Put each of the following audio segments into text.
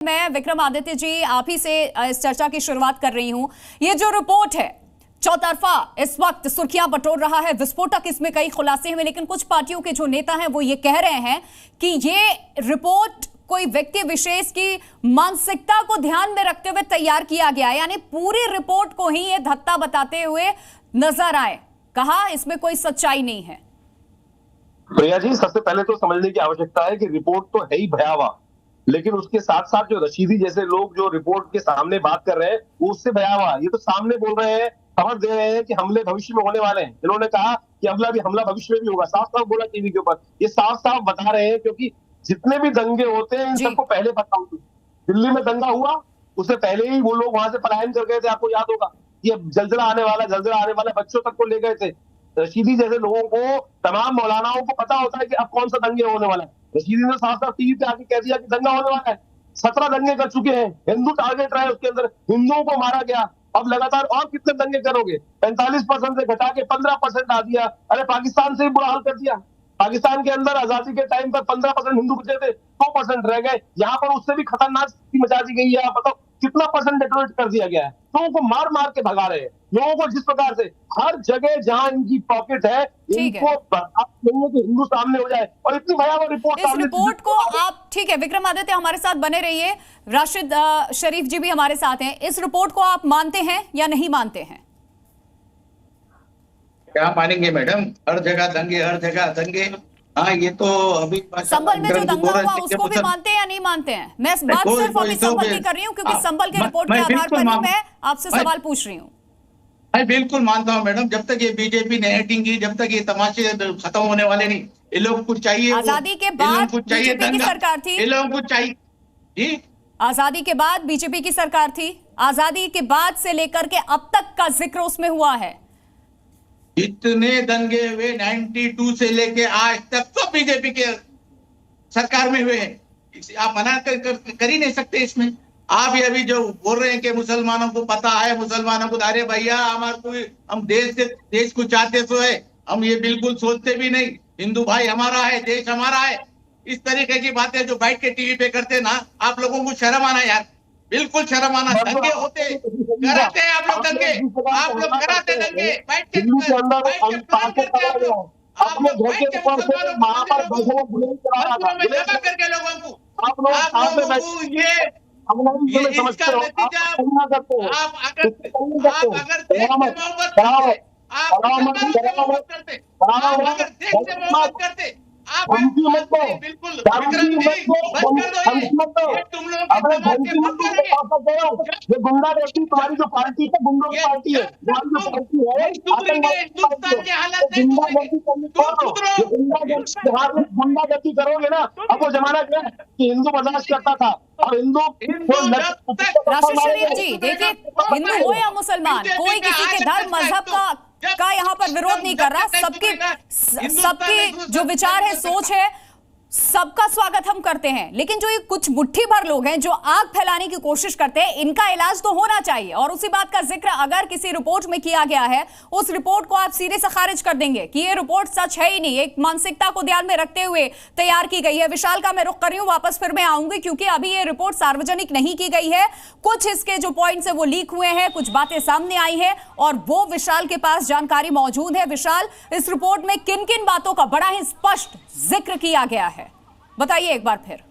मैं विक्रमादित्य जी आप ही से इस चर्चा की शुरुआत कर रही हूं। ये जो रिपोर्ट है चौतरफा इस वक्त सुर्खियां बटोर रहा है, विस्फोटक इसमें कई खुलासे हुए, लेकिन कुछ पार्टियों के जो नेता हैं वो ये कह रहे हैं कि ये रिपोर्ट कोई व्यक्ति विशेष की मानसिकता को ध्यान में रखते हुए तैयार किया गया है, यानी पूरी रिपोर्ट को ही ये धत्ता बताते हुए नजर आए। कहा इसमें कोई सच्चाई नहीं है। प्रिया जी, सबसे पहले तो समझने की आवश्यकता है कि रिपोर्ट तो है ही भयावह, लेकिन उसके साथ साथ जो रशीदी जैसे लोग जो रिपोर्ट के सामने बात कर रहे हैं वो उससे भयावह। ये तो सामने बोल रहे हैं, खबर दे रहे हैं कि हमले भविष्य में होने वाले हैं। इन्होंने कहा कि हमला भविष्य में भी होगा, साफ साफ बोला टीवी के ऊपर। ये साफ साफ बता रहे हैं क्योंकि जितने भी दंगे होते हैं इन सबको पहले पता होती है। दिल्ली में दंगा हुआ, उससे पहले ही वो लोग वहां से पलायन कर गए थे, आपको याद होगा। ये जलजला आने वाला बच्चों तक को ले गए थे। रशीदी जैसे लोगों को, तमाम मौलानाओं को पता होता है कि अब कौन सा दंगे होने वाला है। रशीदी ने साफ साफ टीवी पे आके कह दिया कि दंगा होने वाला है। 17 दंगे कर चुके हैं, हिंदू टारगेट रहे, उसके अंदर हिंदुओं को मारा गया। अब लगातार और कितने दंगे करोगे? 45% से घटा के 15% आ दिया। अरे पाकिस्तान से ही बुरा हाल कर दिया। पाकिस्तान के अंदर आजादी के टाइम पर 15% हिंदू बचे थे, 2% रह गए। यहाँ पर उससे भी खतरनाक स्थिति मचा दी गई है। आप बताओ कितना परसेंट डेटोरेट कर दिया गया है। लोगों को मार मार के भगा रहे हैं। लोगों को जिस प्रकार से हर जगह जहां इनकी पॉकेट है, इनको कि हिंदू सामने हो जाए। और इतनी भयावह रिपोर्ट, इस रिपोर्ट को आप, ठीक है विक्रमादित्य हमारे साथ बने रहिए, राशिद शरीफ जी भी हमारे साथ हैं। इस रिपोर्ट को आप मानते हैं या नहीं मानते हैं? क्या मानेंगे मैडम, हर जगह दंगे। हाँ, ये तो अभी संबल में जो दंगा हुआ उसको भी मानते हैं या नहीं मानते हैं? मैं बात सिर्फ अभी संबल की कर रही हूँ क्योंकि संबल के रिपोर्ट के आधार पर ही मैं आपसे सवाल पूछ रही हूँ। मैं बिल्कुल मानता हूँ मैडम, जब तक ये बीजेपी ने एक्टिंग की, जब तक ये तमाशे खत्म होने वाले नहीं। ये लोग कुछ चाहिए, आजादी के बाद बीजेपी की सरकार थी, ये लोगों को चाहिए जी। आजादी के बाद बीजेपी की सरकार थी, आजादी के बाद से लेकर के अब तक का जिक्र उसमें हुआ है। जितने दंगे हुए 92 से लेके आज तक तो बीजेपी के सरकार में हुए हैं। आप मना कर ही नहीं सकते इसमें। आप ये अभी जो बोल रहे हैं कि मुसलमानों को पता है, मुसलमानों को, अरे भैया हम देश को चाहते तो है, हम ये बिल्कुल सोचते भी नहीं। हिंदू भाई हमारा है, देश हमारा है। इस तरीके की बातें जो बैठ के टीवी पे करते ना, आप लोगों को शर्म आना यार, बिल्कुल शर्म आना। दंगे होते कराते हैं आप लोग, दंगे आप लोग कराते, दंगे बैठ के जमा करके लोगों को, आप लोगों को ये इसका नतीजा, आप अगर देश से मोहब्बत करते, आप अगर देश से मोहब्बत करते, आप बिल्कुल तुम लोग तुम्हारी जो पार्टी है, गुंडों की पार्टी है, हिंदुस्तान के हालात गुंडागर्दी करोगे ना। अब वो जमाना क्या है कि हिंदू बर्दाश्त करता था और हिंदू। राशिद शरीफ जी देखिए, हिंदू हो या मुसलमान, कोई किसी के धर्म मजहब का यहाँ पर विरोध नहीं कर रहा। सबके जो विचार है, सोच है, सबका स्वागत हम करते हैं। लेकिन जो ये कुछ मुट्ठी भर लोग हैं जो आग फैलाने की कोशिश करते हैं, इनका इलाज तो होना चाहिए। और उसी बात का जिक्र अगर किसी रिपोर्ट में किया गया है, उस रिपोर्ट को आप सिरे से खारिज कर देंगे कि ये रिपोर्ट सच है ही नहीं, एक मानसिकता को ध्यान में रखते हुए तैयार की गई है। विशाल का मैं रुख कर रही हूँ, वापस फिर मैं आऊंगी क्योंकि अभी ये रिपोर्ट सार्वजनिक नहीं की गई है। कुछ इसके जो पॉइंट्स है वो लीक हुए हैं, कुछ बातें सामने आई है और वो विशाल के पास जानकारी मौजूद है। विशाल, इस रिपोर्ट में किन किन बातों का बड़ा ही स्पष्ट जिक्र किया गया है, बताइए एक बार फिर।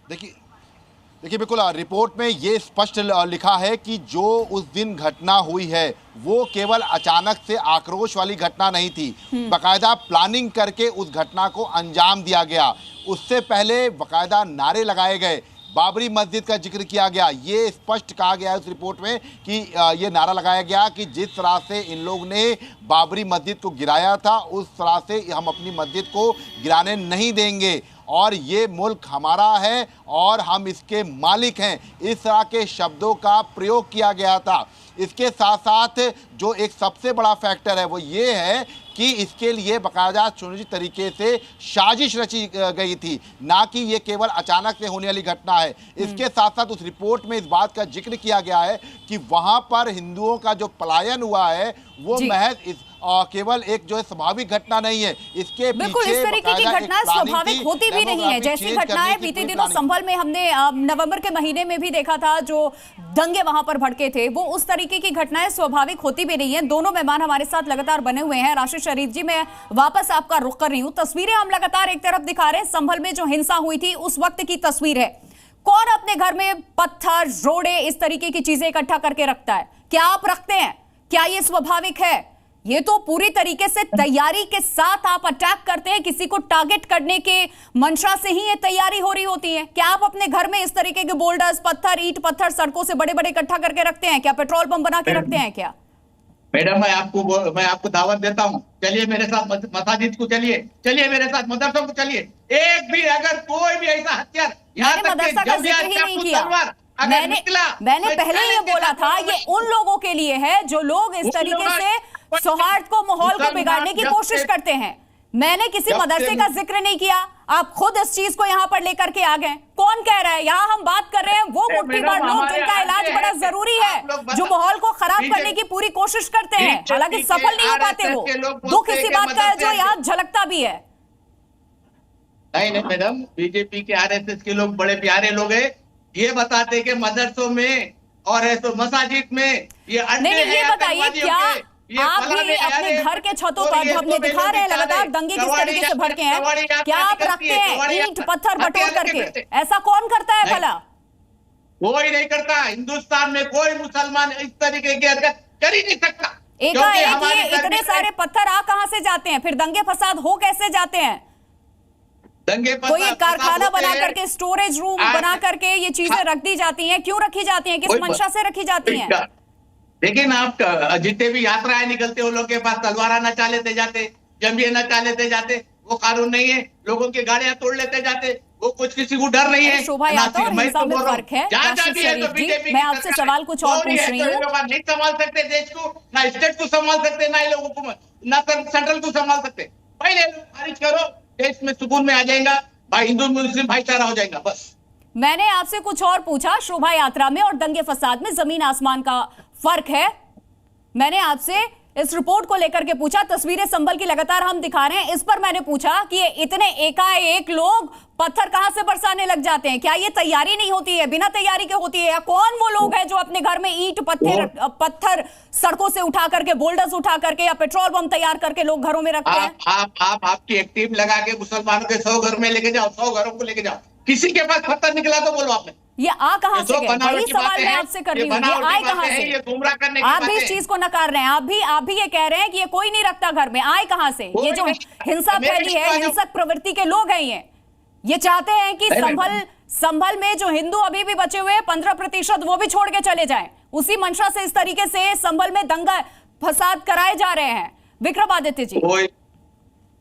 देखिए बिल्कुल रिपोर्ट में ये स्पष्ट लिखा है कि जो उस दिन घटना हुई है वो केवल अचानक से आक्रोश वाली घटना नहीं थी, बाकायदा प्लानिंग करके उस घटना को अंजाम दिया गया। उससे पहले बाकायदा नारे लगाए गए, बाबरी मस्जिद का जिक्र किया गया। ये स्पष्ट कहा गया है उस रिपोर्ट में कि ये नारा लगाया गया कि जिस तरह से इन लोग ने बाबरी मस्जिद को गिराया था, उस तरह से हम अपनी मस्जिद को गिराने नहीं देंगे और ये मुल्क हमारा है और हम इसके मालिक हैं। इस तरह के शब्दों का प्रयोग किया गया था। इसके साथ साथ जो एक सबसे बड़ा फैक्टर है वो ये है कि इसके लिए बाकायदा सुनिश्चित तरीके से साजिश रची गई थी, ना कि ये केवल अचानक से होने वाली घटना है। इसके साथ साथ उस रिपोर्ट में इस बात का जिक्र किया गया है कि वहाँ पर हिंदुओं का जो पलायन हुआ है वो महज इस केवल एक जो है स्वाभाविक घटना नहीं है, इसके बिल्कुल इस तरीके की घटनाएं स्वाभाविक होती भी नहीं है। जैसी घटनाएं बीते दिनों संभल में हमने नवंबर के महीने में भी देखा था, जो दंगे वहां पर भड़के थे, वो उस तरीके की घटनाएं स्वाभाविक होती भी नहीं है। दोनों मेहमान हमारे साथ लगातार बने हुए हैं। राशिद शरीफ जी, मैं वापस आपका रुख कर रही हूँ। तस्वीरें हम लगातार एक तरफ दिखा रहे हैं, संभल में जो हिंसा हुई थी उस वक्त की तस्वीर है। कौन अपने घर में पत्थर, रोड़े, इस तरीके की चीजें इकट्ठा करके रखता है? क्या आप रखते हैं? क्या ये स्वाभाविक है? ये तो पूरी तरीके से तैयारी के साथ आप अटैक करते हैं, किसी को टारगेट करने के मंशा से ही ये तैयारी हो रही होती है। क्या आप अपने घर में इस तरीके के बोल्डर्स, पत्थर, ईंट पत्थर सड़कों से बड़े बड़े इकट्ठा करके रखते हैं? क्या पेट्रोल पंप बना के रखते हैं क्या? मैडम, मैं आपको दावत देता हूँ, चलिए मेरे साथ मसाजिद को, चलिए मेरे साथ मदरसों को, चलिए। एक भी अगर कोई भी ऐसा हथियार, यहाँ तक मदरसा का जिक्र ही नहीं किया। मैंने पहले ये बोला था, ये उन लोगों के लिए है जो लोग इस तरीके से सौहार्द को, माहौल को बिगाड़ने की कोशिश करते हैं। मैंने किसी मदरसे का जिक्र नहीं किया। आप खुद इस चीज को यहाँ पर लेकर के आ गए। कौन कह रहा है? यहाँ हम बात कर रहे हैं वो मुट्ठीभर लोग जिनका इलाज बड़ा जरूरी है, जो माहौल को खराब करने की पूरी कोशिश करते हैं, हालांकि सफल नहीं हो पाते। वो दुख इसी बात का है जो यहाँ झलकता भी है। नहीं मैडम, बीजेपी के, आरएसएस के लोग बड़े प्यारे लोग हैं। ये बताते कि मदरसों में और ऐसे मसाजिद में ये नहीं, ये बताइए, क्या आप भी अपने घर के छतों पर, हमने दिखा रहे हैं लगातार दंगे किस तरीके से भड़के हैं, क्या आप रखते हैं ईंट पत्थर बटोर करके? ऐसा कौन करता है भला? कोई नहीं करता। हिंदुस्तान में कोई मुसलमान इस तरीके की हरकत कर ही नहीं सकता। एकाएक ये इतने सारे पत्थर आ कहां से जाते हैं? फिर दंगे फसाद हो कैसे जाते हैं? कोई एक कारखाना बना करके, स्टोरेज रूम बना करके ये चीजें रख दी जाती हैं। क्यों रखी जाती हैं? किस मंशा से रखी जाती हैं? लेकिन आप जितने भी यात्राएं निकलते हो, लोग के पास तलवारा नचा लेते जाते, जंबिया नचा लेते जाते, वो कानून नहीं है। लोगों की गाड़ियां तोड़ लेते जाते, वो कुछ किसी को डर नहीं है। शोभा यात्रा और हिंसा में फर्क है। राशिद शरीफ जी, मैं आपसे सवाल कुछ और पूछ रही हूँ। नहीं संभाल सकते देश को, ना स्टेट को संभाल सकते, ना लोगों को, ना सेंट्रल को संभाल सकते। पहले खारिज करो, देश में सुकून में आ जाएगा, भाई हिंदू मुस्लिम भाईचारा हो जाएगा। बस मैंने आपसे कुछ और पूछा। शोभा यात्रा में और दंगे फसाद में जमीन आसमान का फर्क है। मैंने आपसे इस रिपोर्ट को लेकर के पूछा। तस्वीरें संभल की लगातार हम दिखा रहे हैं, इस पर मैंने पूछा कि ये इतने एकाएक लोग पत्थर कहां से बरसाने लग जाते हैं? क्या ये तैयारी नहीं होती है, बिना तैयारी के होती है? या कौन वो लोग हैं जो अपने घर में ईंट पत्थर सड़कों से उठा करके, बोल्डर्स उठा करके या पेट्रोल पंप तैयार करके लोग घरों में रखते हैं? आप आपकी एक टीम लगा के मुसलमानों के 100 घर में लेके जाओ, 100 घरों को लेके जाओ। किसी के पास पत्थर निकला तो बोलो आपने, ये आ कहां से गए? वही सवाल मैं आपसे कर रही हूँ, ये आए कहां से? ये गुमराह करने की आप भी इस चीज को नकार रहे हैं। आप भी ये कह रहे हैं कि ये कोई नहीं रखता घर में। आए कहां से? ये जो हिंसा फैली है, हिंसक प्रवृत्ति के लोग हैं, ये चाहते हैं कि संभल में जो हिंदू अभी भी बचे हुए 15% वो भी छोड़ के चले जाएं। उसी मंशा से इस तरीके से संभल में दंगा फसाद कराए जा रहे हैं। विक्रमादित्य जी,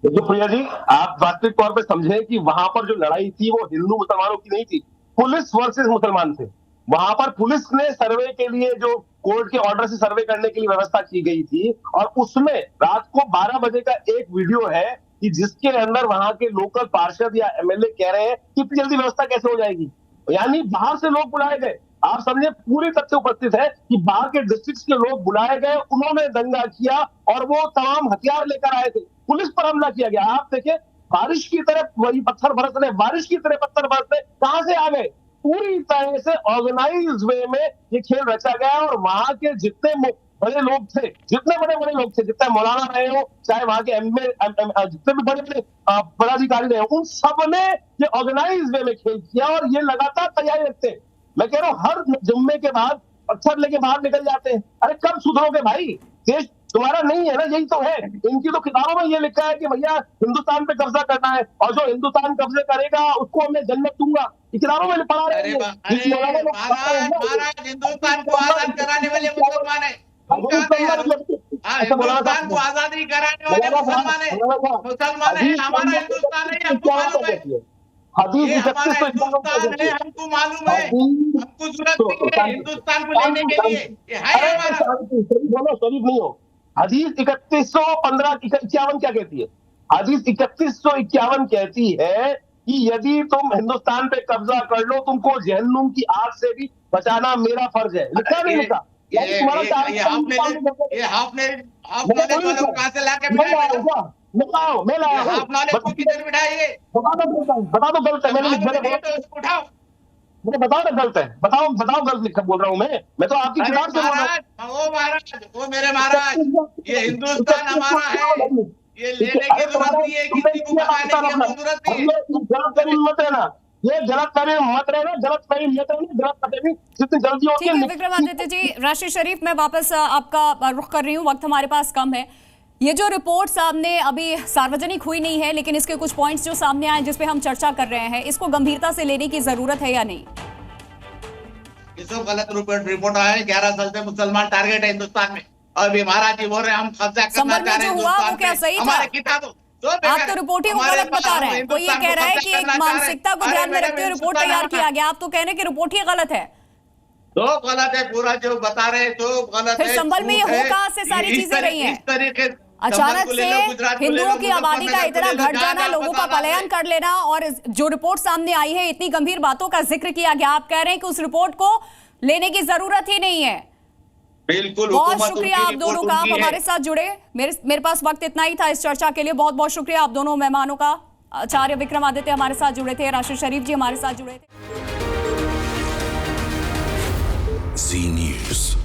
देखिए प्रिया जी, आप वास्तविक तौर पे समझें कि वहां पर जो लड़ाई थी वो हिंदू मुसलमानों की नहीं थी, पुलिस वर्सेस मुसलमान थे। वहां पर पुलिस ने सर्वे के लिए, जो कोर्ट के ऑर्डर से सर्वे करने के लिए व्यवस्था की गई थी, और उसमें रात को 12 बजे का एक वीडियो है कि जिसके अंदर वहां के लोकल पार्षद या एमएलए कह रहे हैं कि इतनी जल्दी व्यवस्था कैसे हो जाएगी। यानी बाहर से लोग बुलाए गए। आप समझे, पूरी तथ्य उपस्थित है कि बाहर के डिस्ट्रिक्ट के लोग बुलाए गए, उन्होंने दंगा किया और वो तमाम हथियार लेकर आए थे। पुलिस पर हमला किया गया। आप देखिए, बारिश की तरह वही पत्थर बरस रहे, बारिश की तरह पत्थर बरस रहे, कहां से आ गए? पूरी तरह से ऑर्गेनाइज वे में ये खेल रचा गया। और वहां के जितने बड़े लोग थे, जितने बड़े लोग थे, जितने मौलाना रहे हो, चाहे वहां के जितने भी बड़े पदाधिकारी रहे, उन सब ने ये ऑर्गेनाइज वे में खेल किया और ये लगातार तैयारी रखते हैं। मैं कह रहा हूँ, हर जुम्मे के बाद पत्थर लेके बाहर निकल जाते हैं। अरे कब सुधरोगे भाई? देश तुम्हारा नहीं है ना, यही तो है। इनकी तो किताबों में ये लिखा है कि भैया हिंदुस्तान पे कब्जा करना है और जो हिंदुस्तान कब्जे करेगा उसको मैं जन्नत दूंगा। किताबों में पढ़ा रहे हैं। हिंदुस्तान को आजाद कराने वाले मुसलमान है, हिंदुस्तान को आजादी कराने वाले मुसलमान है, हमारा हिंदुस्तान है, हमको मालूम है। हिंदुस्तान है, हमको मालूम है, हमको जरूरत नहीं है हिंदुस्तान को लेने के लिए। ये है हमारा। बोलो, शरीफ नहीं हो। हदीस 3151 क्या कहती है? हदीस 3151 कहती है कि यदि तुम हिंदुस्तान पे कब्जा कर लो, तुमको जहन्नुम की आग से भी बचाना मेरा फर्ज है। लिखा नहीं लिखा? ये हाफ नॉलेज वालों को कहाँ से लाके बिठाया? मैं लाया हूँ। हाफ नॉलेज को किधर बिठाइए? बता दो गलत है। मैंने तो उसको उठाओ। मुझे बताओ ना गलत है। बताओ गलत लिखा बोल रहा हूँ मैं तो आपकी किताब से बोल रहा हूँ। महाराज वो मेरे महाराज, ये हिंदुस्तान हमारा है, ये लेने की जरूरत नहीं है, किसी को बताने की जरूरत नहीं है। गलत मत है ना, ये गलत मत रहना, जितनी जल्दी ठीक है होती है। विक्रमादित्य जी, राशिद शरीफ, मैं वापस आपका रुख कर रही हूँ, वक्त हमारे पास कम है। ये जो रिपोर्ट सामने अभी सार्वजनिक हुई नहीं है, लेकिन इसके कुछ पॉइंट्स जो सामने आए जिस पे हम चर्चा कर रहे हैं, इसको गंभीरता से लेने की जरूरत है या नहीं? ये सब गलत रिपोर्ट आया है। 11 साल से मुसलमान टारगेट है हिंदुस्तान में, और भी महाराज जी बोल रहे हैं हम कब्जा करना चाह रहे हैं वो क्या सही था? हमारे किताबों आप तो रिपोर्टिंग को गलत बता रहे हैं। कोई ये कह रहा है कि एक मानसिकता को ध्यान में रखते हुए रिपोर्ट तैयार किया गया, आप तो कह रहे हैं कि रिपोर्ट ही गलत है। तो गलत है, पूरा जो बता रहे हैं तो गलत है। फिर संभल में ये हो कहां से सारी चीजें रही हैं? इस तरीके अचानक से हिंदुओं की आबादी का इतना घट जाना, लोगों का पलायन कर लेना, और जो रिपोर्ट सामने आई है इतनी गंभीर बातों का जिक्र किया गया, आप कह रहे हैं कि उस रिपोर्ट को लेने की जरूरत ही नहीं है। बिल्कुल, बहुत शुक्रिया आप दोनों का, आप हमारे साथ जुड़े। मेरे पास वक्त इतना ही था इस चर्चा के लिए। बहुत बहुत शुक्रिया आप दोनों मेहमानों का। आचार्य विक्रमादित्य हमारे साथ जुड़े थे, राशिद शरीफ जी हमारे साथ जुड़े थे। जी न्यूज़।